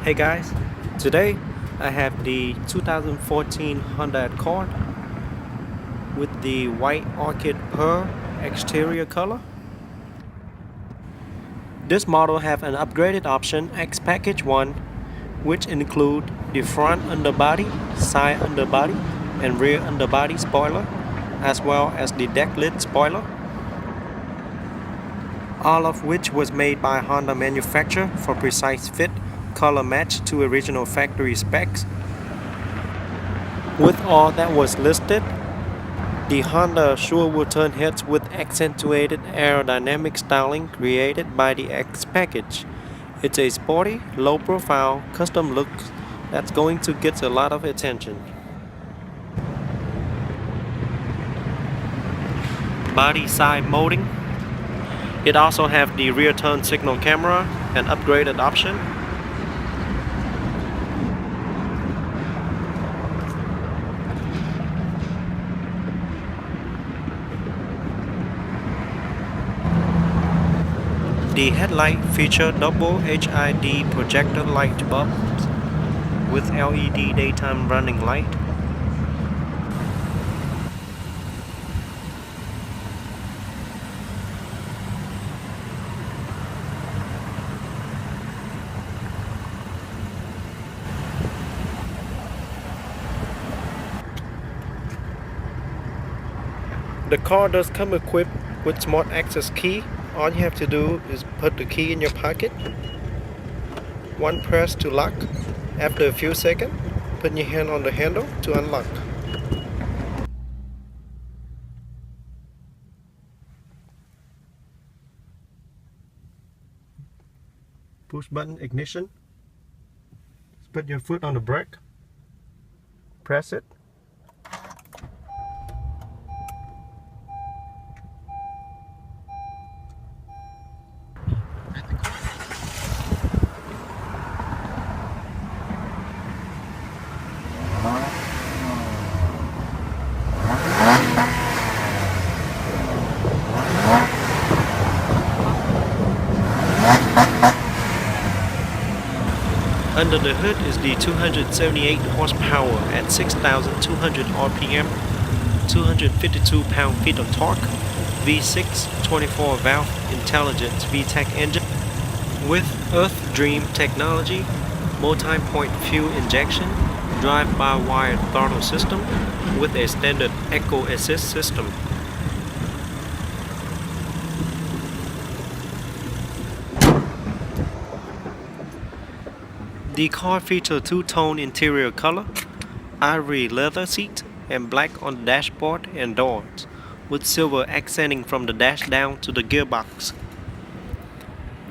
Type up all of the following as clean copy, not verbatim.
Hey guys, today I have the 2014 Honda Accord with the white orchid pearl exterior color. This model have an upgraded option X Package 1 which include the front underbody, side underbody and rear underbody spoiler as well as the deck lid spoiler, all of which was made by Honda manufacturer for precise fit, color match to original factory specs. With all that was listed, the Honda sure will turn heads with accentuated aerodynamic styling created by the X package. It's a sporty, low-profile, custom look that's going to get a lot of attention. Body side molding. It also have the rear turn signal camera, an upgraded option. The headlight feature double HID projector light bulbs with LED daytime running light. The car does come equipped with smart access key. All you have to do is put the key in your pocket. One press to lock. After a few seconds, put your hand on the handle to unlock. Push button ignition. Put your foot on the brake. Press it. Under the hood is the 278 horsepower at 6,200 RPM, 252 pound-feet of torque, V6 24-valve intelligent VTEC engine with Earth Dream technology, multi-point fuel injection, drive-by-wire throttle system with a standard Eco Assist system. The car features two-tone interior color, ivory leather seat, and black on the dashboard and doors, with silver accenting from the dash down to the gearbox.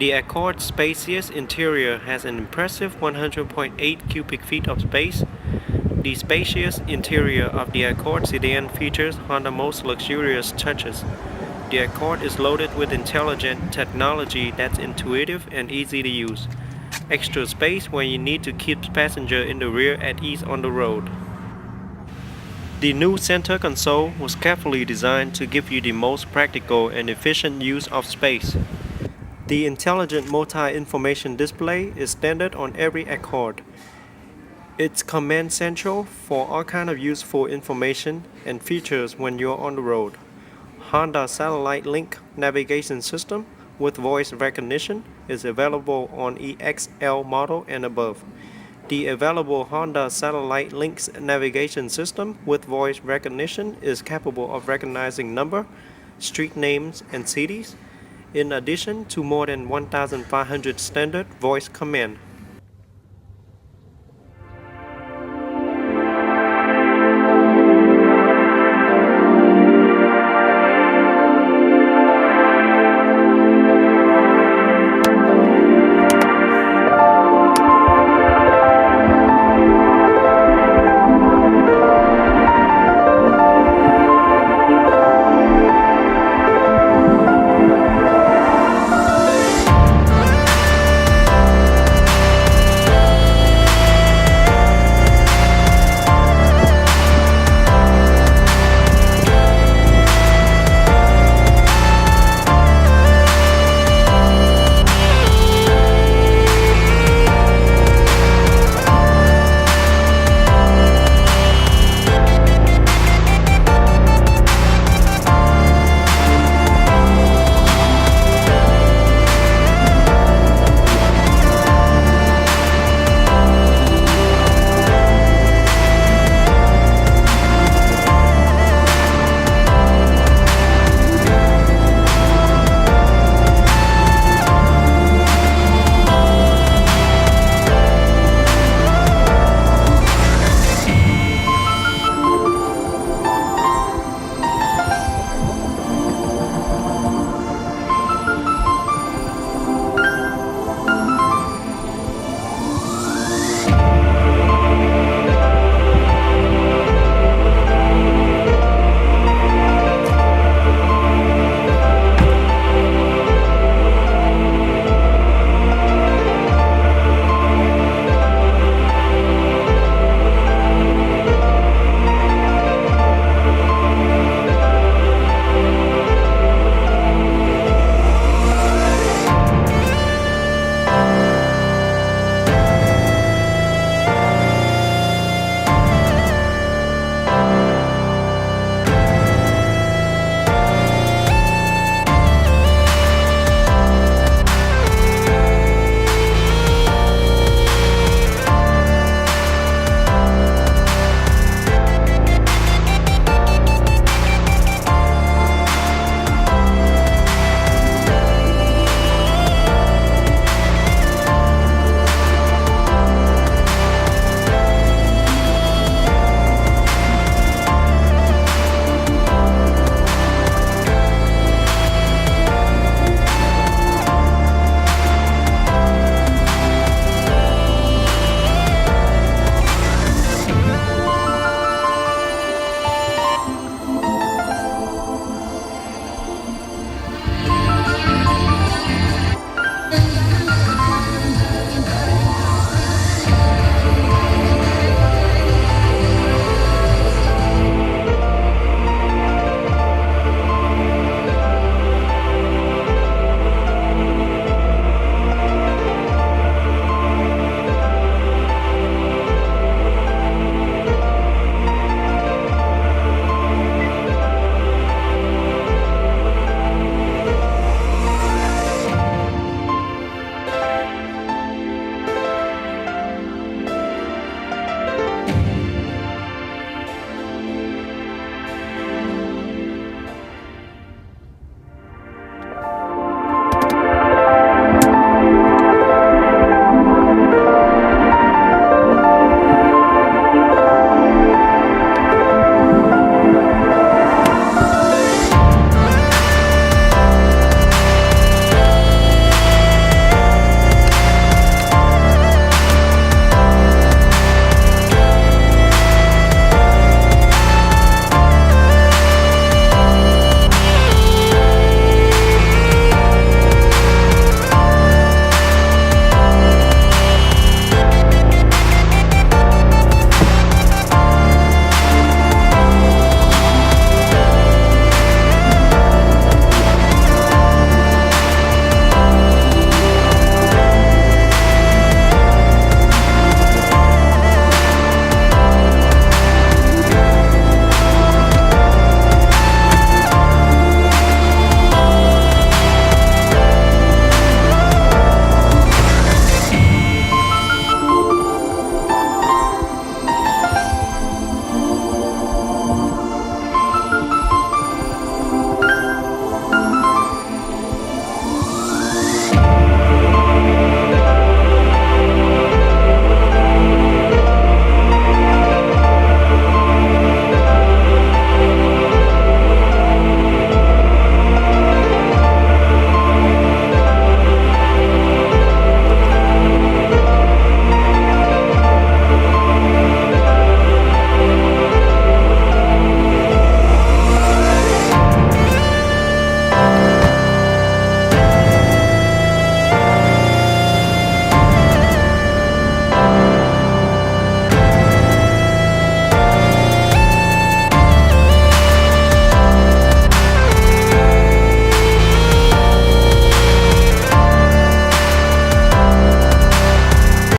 The Accord's spacious interior has an impressive 100.8 cubic feet of space. The spacious interior of the Accord sedan features Honda's most luxurious touches. The Accord is loaded with intelligent technology that's intuitive and easy to use. Extra space when you need to keep passenger in the rear at ease on the road. The new center console was carefully designed to give you the most practical and efficient use of space. The intelligent multi-information display is standard on every Accord. It's command central for all kind of useful information and features when you're on the road. Honda Satellite Link navigation system with voice recognition is available on EXL model and above. The available Honda Satellite Link's navigation system with voice recognition is capable of recognizing number, street names, and cities, in addition to more than 1,500 standard voice commands.